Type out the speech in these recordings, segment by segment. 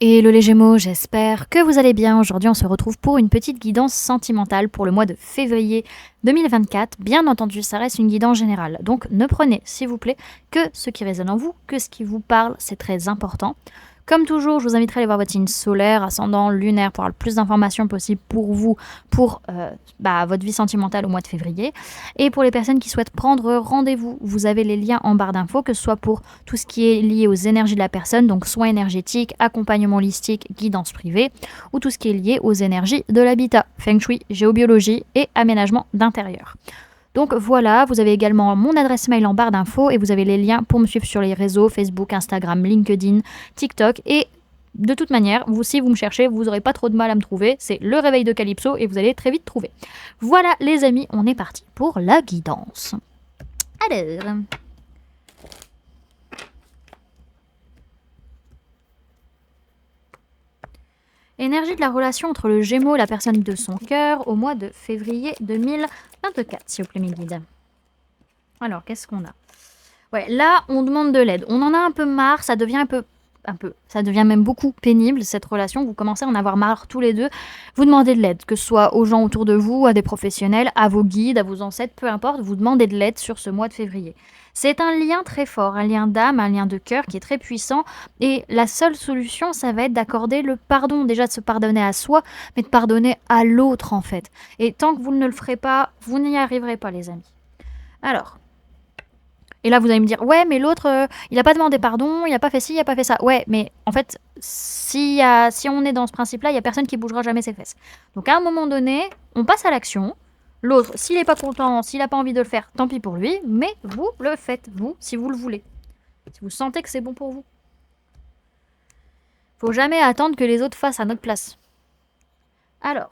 Hello les Gémeaux, j'espère que vous allez bien. Aujourd'hui, on se retrouve pour une petite guidance sentimentale pour le mois de février 2024. Bien entendu, ça reste une guidance générale. Donc, ne prenez, s'il vous plaît, que ce qui résonne en vous, que ce qui vous parle, c'est très important. Comme toujours, je vous inviterai à aller voir votre signe solaire, ascendant, lunaire, pour avoir le plus d'informations possible pour vous, pour votre vie sentimentale au mois de février. Et pour les personnes qui souhaitent prendre rendez-vous, vous avez les liens en barre d'infos, que ce soit pour tout ce qui est lié aux énergies de la personne, donc soins énergétiques, accompagnement holistique, guidance privée, ou tout ce qui est lié aux énergies de l'habitat, feng shui, géobiologie et aménagement d'intérieur. Donc voilà, vous avez également mon adresse mail en barre d'infos et vous avez les liens pour me suivre sur les réseaux Facebook, Instagram, LinkedIn, TikTok et de toute manière, si vous me cherchez, vous n'aurez pas trop de mal à me trouver. C'est le réveil de Calypso et vous allez très vite trouver. Voilà les amis, on est parti pour la guidance. Alors... Énergie de la relation entre le Gémeaux et la personne de son cœur au mois de février 2024, s'il vous plaît, mes guides. Alors, qu'est-ce qu'on a? Ouais, là, on demande de l'aide. On en a un peu marre, ça devient ça devient même beaucoup pénible, cette relation. Vous commencez à en avoir marre tous les deux. Vous demandez de l'aide, que ce soit aux gens autour de vous, à des professionnels, à vos guides, à vos ancêtres, peu importe, vous demandez de l'aide sur ce mois de février. C'est un lien très fort, un lien d'âme, un lien de cœur qui est très puissant. Et la seule solution, ça va être d'accorder le pardon. Déjà de se pardonner à soi, mais de pardonner à l'autre, en fait. Et tant que vous ne le ferez pas, vous n'y arriverez pas, les amis. Alors... Et là, vous allez me dire, ouais, mais l'autre, il n'a pas demandé pardon, il n'a pas fait ci, il n'a pas fait ça. Ouais, mais en fait, si on est dans ce principe-là, il n'y a personne qui bougera jamais ses fesses. Donc à un moment donné, on passe à l'action. L'autre, s'il n'est pas content, s'il n'a pas envie de le faire, tant pis pour lui. Mais vous le faites, vous, si vous le voulez. Si vous sentez que c'est bon pour vous. Faut jamais attendre que les autres fassent à notre place. Alors,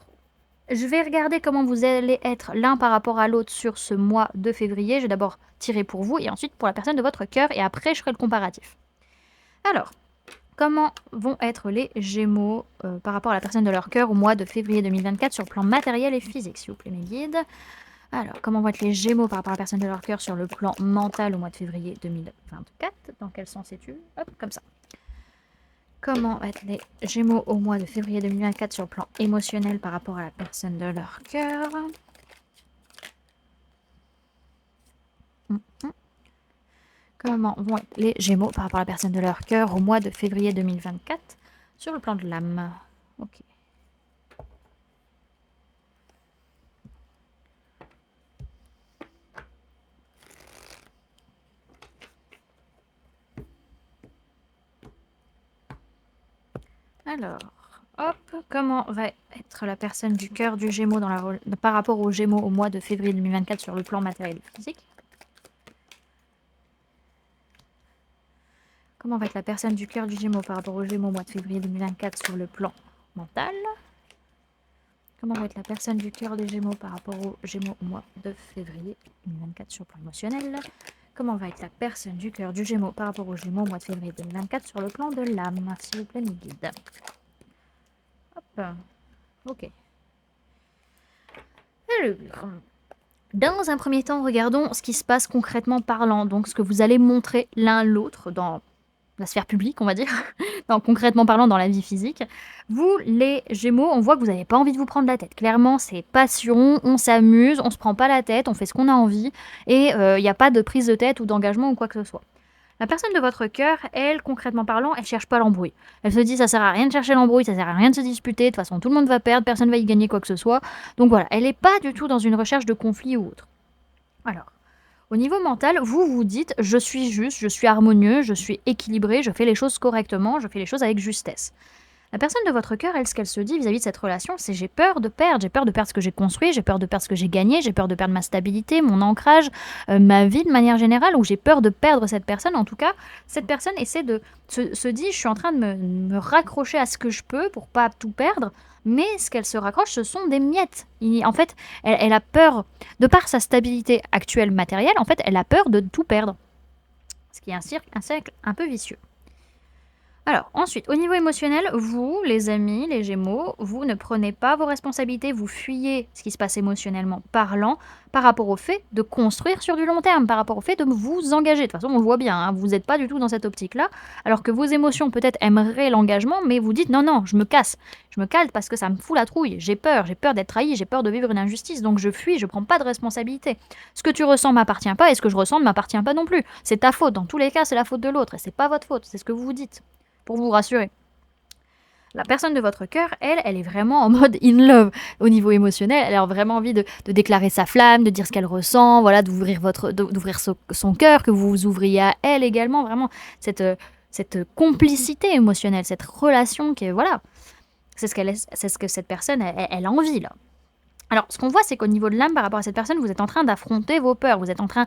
je vais regarder comment vous allez être l'un par rapport à l'autre sur ce mois de février. Je vais d'abord tirer pour vous et ensuite pour la personne de votre cœur et après je ferai le comparatif. Alors, comment vont être les Gémeaux par rapport à la personne de leur cœur au mois de février 2024 sur le plan matériel et physique, s'il vous plaît, mes guides? Alors, comment vont être les Gémeaux par rapport à la personne de leur cœur sur le plan mental au mois de février 2024? Dans quel sens es-tu? Hop, comme ça. Comment être les Gémeaux au mois de février 2024 sur le plan émotionnel par rapport à la personne de leur cœur? Comment vont être les Gémeaux par rapport à la personne de leur cœur au mois de février 2024 sur le plan de l'âme? Ok. Alors, hop, comment va être la personne du cœur du Gémeaux par rapport aux Gémeaux au mois de février 2024 sur le plan matériel et physique? Comment va être la personne du cœur du Gémeaux par rapport aux Gémeaux au mois de février 2024 sur le plan mental? Comment va être la personne du cœur des Gémeaux par rapport aux Gémeaux au mois de février 2024 sur le plan émotionnel? Comment va être la personne du cœur du Gémeaux par rapport aux Gémeaux au mois de février 2024 sur le plan de l'âme? S'il vous plaît, mes guides. Hop. Ok. Alors, dans un premier temps, regardons ce qui se passe concrètement parlant. Donc, ce que vous allez montrer l'un l'autre dans la sphère publique, on va dire, concrètement parlant dans la vie physique. Vous, les Gémeaux, on voit que vous n'avez pas envie de vous prendre la tête. Clairement, c'est passion, on s'amuse, on se prend pas la tête, on fait ce qu'on a envie, et il n'y a pas de prise de tête ou d'engagement ou quoi que ce soit. La personne de votre cœur, elle, concrètement parlant, elle cherche pas l'embrouille. Elle se dit, ça sert à rien de chercher l'embrouille, ça sert à rien de se disputer, de toute façon tout le monde va perdre, personne va y gagner quoi que ce soit. Donc voilà, elle n'est pas du tout dans une recherche de conflit ou autre. Alors, au niveau mental, vous vous dites, je suis juste, je suis harmonieux, je suis équilibré, je fais les choses correctement, je fais les choses avec justesse. La personne de votre cœur, elle, ce qu'elle se dit vis-à-vis de cette relation, c'est j'ai peur de perdre ce que j'ai construit, j'ai peur de perdre ce que j'ai gagné, j'ai peur de perdre ma stabilité, mon ancrage, ma vie de manière générale, ou j'ai peur de perdre cette personne. En tout cas, cette personne essaie de se dit, je suis en train de me raccrocher à ce que je peux pour pas tout perdre, mais ce qu'elle se raccroche, ce sont des miettes. En fait, elle a peur, de par sa stabilité actuelle matérielle, en fait, elle a peur de tout perdre. Ce qui est un cercle un peu vicieux. Alors, ensuite, au niveau émotionnel, vous, les amis, les Gémeaux, vous ne prenez pas vos responsabilités, vous fuyez ce qui se passe émotionnellement parlant par rapport au fait de construire sur du long terme, par rapport au fait de vous engager. De toute façon, on le voit bien, hein, vous n'êtes pas du tout dans cette optique-là, alors que vos émotions peut-être aimeraient l'engagement, mais vous dites non, non, je me casse, je me cale parce que ça me fout la trouille, j'ai peur d'être trahi, j'ai peur de vivre une injustice, donc je fuis, je prends pas de responsabilité. Ce que tu ressens m'appartient pas et ce que je ressens ne m'appartient pas non plus. C'est ta faute, dans tous les cas, c'est la faute de l'autre et c'est pas votre faute, c'est ce que vous vous dites pour vous rassurer. La personne de votre cœur, elle est vraiment en mode in love au niveau émotionnel. Elle a vraiment envie de déclarer sa flamme, de dire ce qu'elle ressent, voilà, d'ouvrir son cœur, que vous vous ouvriez à elle également. Vraiment, cette complicité émotionnelle, cette relation qui est, voilà, c'est ce que cette personne, elle a envie, là. Alors, ce qu'on voit, c'est qu'au niveau de l'âme, par rapport à cette personne, vous êtes en train d'affronter vos peurs. Vous êtes en train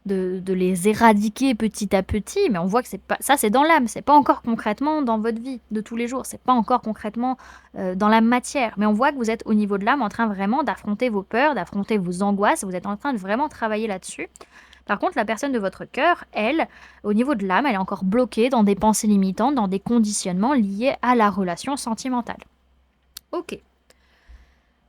de les éradiquer petit à petit, mais on voit que c'est pas ça, c'est dans l'âme, c'est pas encore concrètement dans votre vie de tous les jours, c'est pas encore concrètement dans la matière, mais on voit que vous êtes au niveau de l'âme en train vraiment d'affronter vos peurs, d'affronter vos angoisses, vous êtes en train de vraiment travailler là-dessus. Par contre, la personne de votre cœur, elle, au niveau de l'âme, elle est encore bloquée dans des pensées limitantes, dans des conditionnements liés à la relation sentimentale. Ok.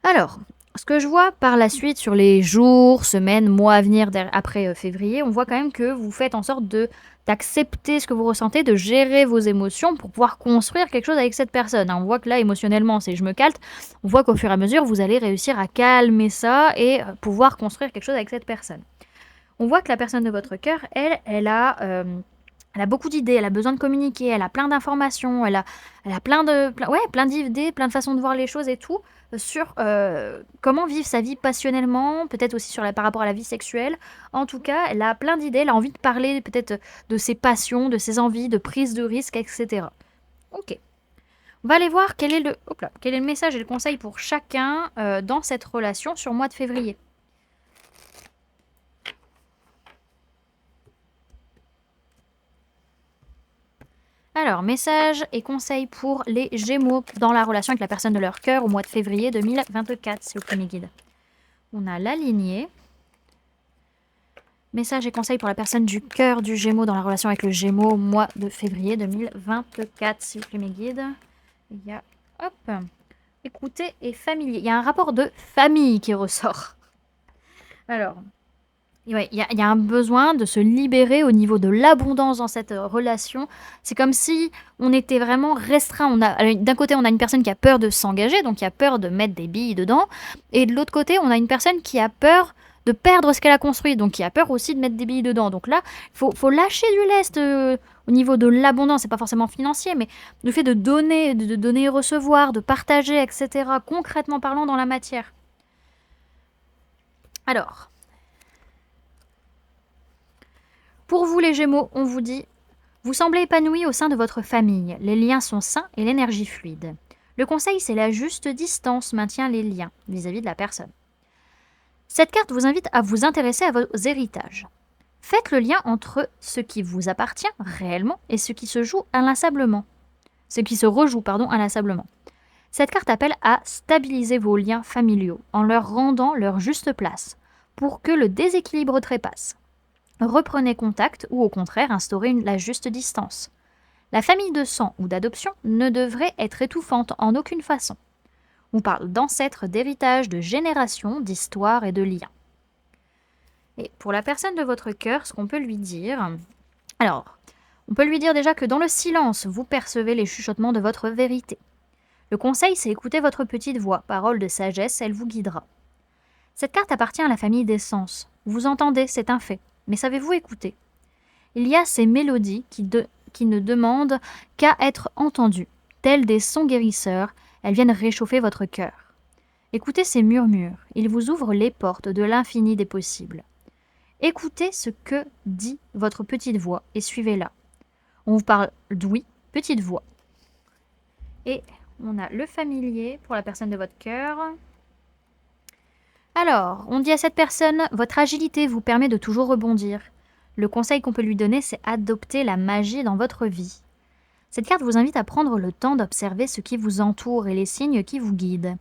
Alors, ce que je vois par la suite sur les jours, semaines, mois à venir après février, on voit quand même que vous faites en sorte d'accepter ce que vous ressentez, de gérer vos émotions pour pouvoir construire quelque chose avec cette personne. On voit que là, émotionnellement, c'est je me calte. On voit qu'au fur et à mesure, vous allez réussir à calmer ça et pouvoir construire quelque chose avec cette personne. On voit que la personne de votre cœur, elle a beaucoup d'idées, elle a besoin de communiquer, elle a plein d'informations, elle a plein d'idées, plein de façons de voir les choses et tout, sur comment vivre sa vie passionnellement, peut-être aussi par rapport à la vie sexuelle. En tout cas, elle a plein d'idées, elle a envie de parler peut-être de ses passions, de ses envies, de prise de risque, etc. Ok. On va aller voir quel est le message et le conseil pour chacun dans cette relation sur le mois de février. Alors, message et conseil pour les Gémeaux dans la relation avec la personne de leur cœur au mois de février 2024, s'il vous plaît, mes guides. On a la lignée. Message et conseil pour la personne du cœur du Gémeaux dans la relation avec le Gémeaux au mois de février 2024, s'il vous plaît, mes guides. Il y a, écoutez et familier. Il y a un rapport de famille qui ressort. Alors, ouais, il y a un besoin de se libérer au niveau de l'abondance dans cette relation. C'est comme si on était vraiment restreint. D'un côté, on a une personne qui a peur de s'engager, donc qui a peur de mettre des billes dedans. Et de l'autre côté, on a une personne qui a peur de perdre ce qu'elle a construit, donc qui a peur aussi de mettre des billes dedans. Donc là, faut lâcher du lest au niveau de l'abondance. C'est pas forcément financier, mais le fait de donner et recevoir, de partager, etc. Concrètement parlant dans la matière. Alors... Pour vous les Gémeaux, on vous dit « Vous semblez épanoui au sein de votre famille, les liens sont sains et l'énergie fluide. Le conseil, c'est la juste distance maintient les liens vis-à-vis de la personne. Cette carte vous invite à vous intéresser à vos héritages. Faites le lien entre ce qui vous appartient réellement et ce qui se joue inlassablement. Ce qui se rejoue, inlassablement. Cette carte appelle à stabiliser vos liens familiaux en leur rendant leur juste place pour que le déséquilibre trépasse. Reprenez contact ou au contraire instaurez la juste distance. La famille de sang ou d'adoption ne devrait être étouffante en aucune façon. On parle d'ancêtres, d'héritage, de génération, d'histoire et de liens. Et pour la personne de votre cœur, ce qu'on peut lui dire... Alors, on peut lui dire déjà que dans le silence, vous percevez les chuchotements de votre vérité. Le conseil, c'est écouter votre petite voix, parole de sagesse, elle vous guidera. Cette carte appartient à la famille des sens. Vous entendez, c'est un fait. Mais savez-vous écouter? Il y a ces mélodies qui ne demandent qu'à être entendues. Telles des sons guérisseurs, elles viennent réchauffer votre cœur. Écoutez ces murmures, ils vous ouvrent les portes de l'infini des possibles. Écoutez ce que dit votre petite voix et suivez-la. On vous parle d'ouïe, petite voix. Et on a le familier pour la personne de votre cœur. Alors, on dit à cette personne, votre agilité vous permet de toujours rebondir. Le conseil qu'on peut lui donner, c'est adopter la magie dans votre vie. Cette carte vous invite à prendre le temps d'observer ce qui vous entoure et les signes qui vous guident.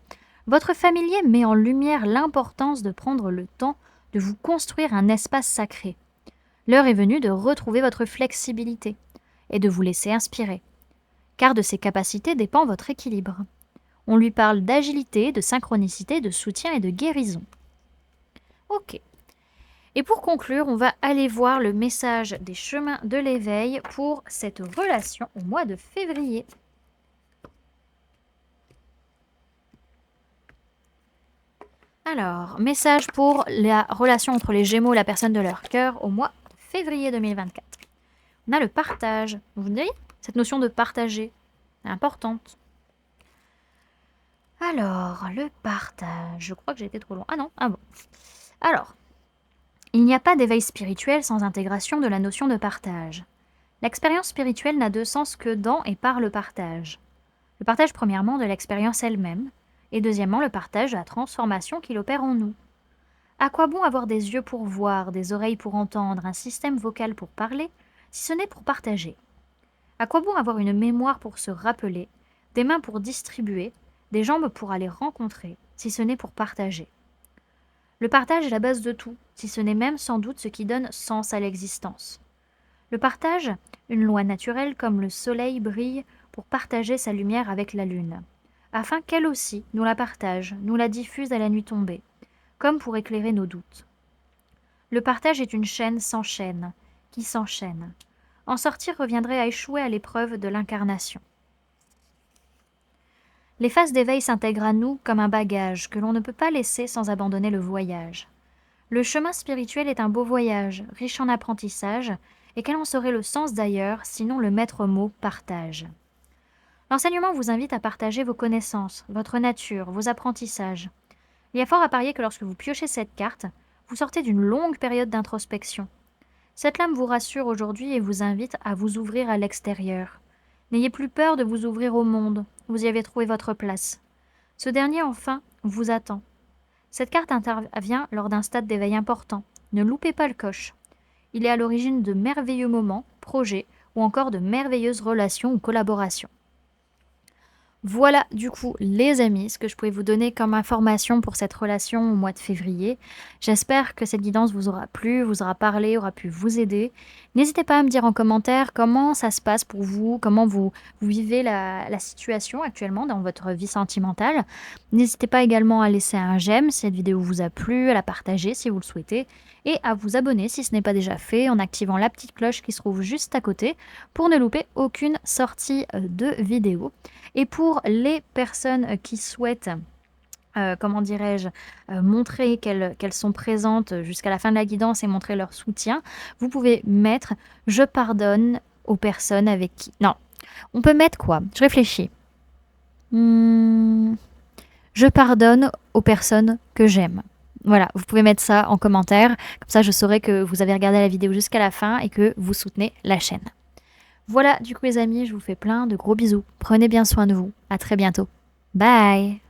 Votre familier met en lumière l'importance de prendre le temps de vous construire un espace sacré. L'heure est venue de retrouver votre flexibilité et de vous laisser inspirer. car de ses capacités dépend votre équilibre. On lui parle d'agilité, de synchronicité, de soutien et de guérison. Ok. Et pour conclure, on va aller voir le message des chemins de l'éveil pour cette relation au mois de février. Alors, message pour la relation entre les Gémeaux et la personne de leur cœur au mois de février 2024. On a le partage. Vous voyez, cette notion de partager est importante. Alors, le partage. Je crois que j'ai été trop loin. Ah non, ah bon. Alors, il n'y a pas d'éveil spirituel sans intégration de la notion de partage. L'expérience spirituelle n'a de sens que dans et par le partage. Le partage premièrement de l'expérience elle-même, et deuxièmement le partage de la transformation qu'il opère en nous. À quoi bon avoir des yeux pour voir, des oreilles pour entendre, un système vocal pour parler, si ce n'est pour partager? À quoi bon avoir une mémoire pour se rappeler, des mains pour distribuer, des jambes pour aller rencontrer, si ce n'est pour partager? Le partage est la base de tout, si ce n'est même sans doute ce qui donne sens à l'existence. Le partage, une loi naturelle comme le soleil brille pour partager sa lumière avec la lune, afin qu'elle aussi nous la partage, nous la diffuse à la nuit tombée, comme pour éclairer nos doutes. Le partage est une chaîne sans chaîne, qui s'enchaîne. En sortir reviendrait à échouer à l'épreuve de l'incarnation. Les phases d'éveil s'intègrent à nous comme un bagage que l'on ne peut pas laisser sans abandonner le voyage. Le chemin spirituel est un beau voyage, riche en apprentissage, et quel en serait le sens d'ailleurs, sinon le maître mot « partage ». L'enseignement vous invite à partager vos connaissances, votre nature, vos apprentissages. Il y a fort à parier que lorsque vous piochez cette carte, vous sortez d'une longue période d'introspection. Cette lame vous rassure aujourd'hui et vous invite à vous ouvrir à l'extérieur. N'ayez plus peur de vous ouvrir au monde, vous y avez trouvé votre place. Ce dernier, enfin, vous attend. Cette carte intervient lors d'un stade d'éveil important. Ne loupez pas le coche. Il est à l'origine de merveilleux moments, projets ou encore de merveilleuses relations ou collaborations. Voilà du coup les amis, ce que je pouvais vous donner comme information pour cette relation au mois de février. J'espère que cette guidance vous aura plu, vous aura parlé, aura pu vous aider. N'hésitez pas à me dire en commentaire comment ça se passe pour vous, comment vous vivez la situation actuellement dans votre vie sentimentale. N'hésitez pas également à laisser un j'aime si cette vidéo vous a plu, à la partager si vous le souhaitez et à vous abonner si ce n'est pas déjà fait en activant la petite cloche qui se trouve juste à côté pour ne louper aucune sortie de vidéo. Et pour les personnes qui souhaitent, comment dirais-je, montrer qu'elles sont présentes jusqu'à la fin de la guidance et montrer leur soutien, vous pouvez mettre « Je pardonne aux personnes avec qui… » Non, on peut mettre quoi? Je réfléchis. Je pardonne aux personnes que j'aime. Voilà, vous pouvez mettre ça en commentaire. Comme ça, je saurai que vous avez regardé la vidéo jusqu'à la fin et que vous soutenez la chaîne. Voilà, du coup les amis, je vous fais plein de gros bisous. Prenez bien soin de vous. À très bientôt. Bye!